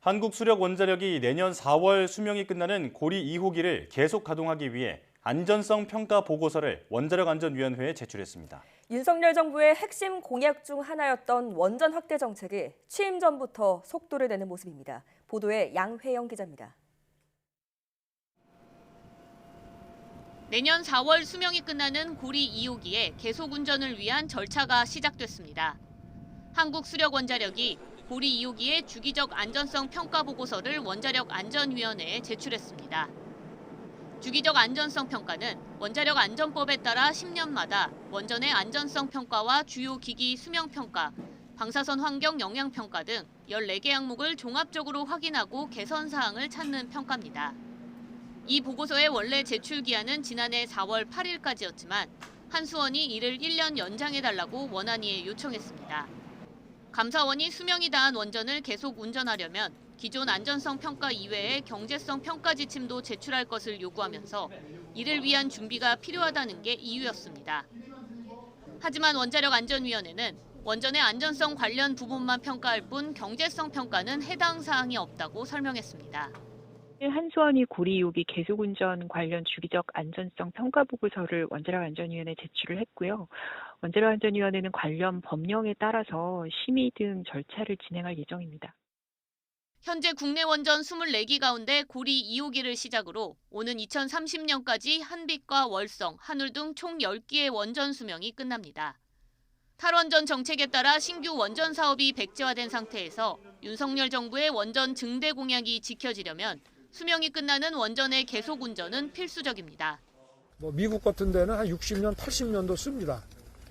한국수력원자력이 내년 4월 수명이 끝나는 고리 2호기를 계속 가동하기 위해 안전성 평가 보고서를 원자력안전위원회에 제출했습니다. 윤석열 정부의 핵심 공약 중 하나였던 원전 확대 정책이 취임 전부터 속도를 내는 모습입니다. 보도에 양회영 기자입니다. 내년 4월 수명이 끝나는 고리 2호기의 계속 운전을 위한 절차가 시작됐습니다. 한국수력원자력이 고리 2호기의 주기적 안전성 평가 보고서를 원자력안전위원회에 제출했습니다. 주기적 안전성 평가는 원자력 안전법에 따라 10년마다 원전의 안전성 평가와 주요 기기 수명 평가, 방사선 환경 영향 평가 등 14개 항목을 종합적으로 확인하고 개선 사항을 찾는 평가입니다. 이 보고서의 원래 제출 기한은 지난해 4월 8일까지였지만 한수원이 이를 1년 연장해달라고 원안위에 요청했습니다. 감사원이 수명이 다한 원전을 계속 운전하려면 기존 안전성 평가 이외에 경제성 평가 지침도 제출할 것을 요구하면서 이를 위한 준비가 필요하다는 게 이유였습니다. 하지만 원자력안전위원회는 원전의 안전성 관련 부분만 평가할 뿐 경제성 평가는 해당 사항이 없다고 설명했습니다. 한수원이 고리 2호기 계속운전 관련 주기적 안전성 평가 보고서를 원자력안전위원회에 제출을 했고요. 원자력안전위원회는 관련 법령에 따라서 심의 등 절차를 진행할 예정입니다. 현재 국내 원전 24기 가운데 고리 2호기를 시작으로 오는 2030년까지 한빛과 월성, 한울 등 총 10기의 원전 수명이 끝납니다. 탈원전 정책에 따라 신규 원전 사업이 백지화된 상태에서 윤석열 정부의 원전 증대 공약이 지켜지려면 수명이 끝나는 원전의 계속 운전은 필수적입니다. 미국 같은 데는 한 60년, 80년도 씁니다.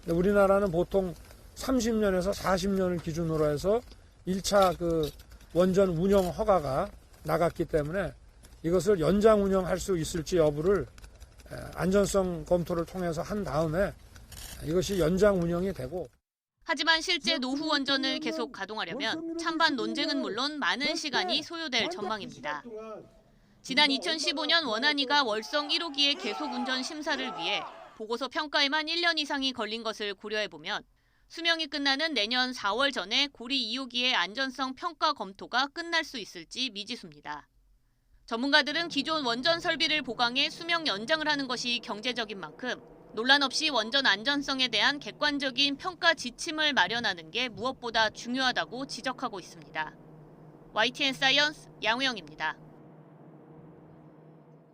근데 우리나라는 보통 30년에서 40년을 기준으로 해서 1차 원전 운영 허가가 나갔기 때문에 이것을 연장 운영할 수 있을지 여부를 안전성 검토를 통해서 한 다음에 이것이 연장 운영이 되고. 하지만 실제 노후 원전을 계속 가동하려면 찬반 논쟁은 물론 많은 시간이 소요될 전망입니다. 지난 2015년 원안위가 월성 1호기의 계속 운전 심사를 위해 보고서 평가에만 1년 이상이 걸린 것을 고려해보면 수명이 끝나는 내년 4월 전에 고리 2호기의 안전성 평가 검토가 끝날 수 있을지 미지수입니다. 전문가들은 기존 원전 설비를 보강해 수명 연장을 하는 것이 경제적인 만큼 논란 없이 원전 안전성에 대한 객관적인 평가 지침을 마련하는 게 무엇보다 중요하다고 지적하고 있습니다. YTN 사이언스 양우영입니다.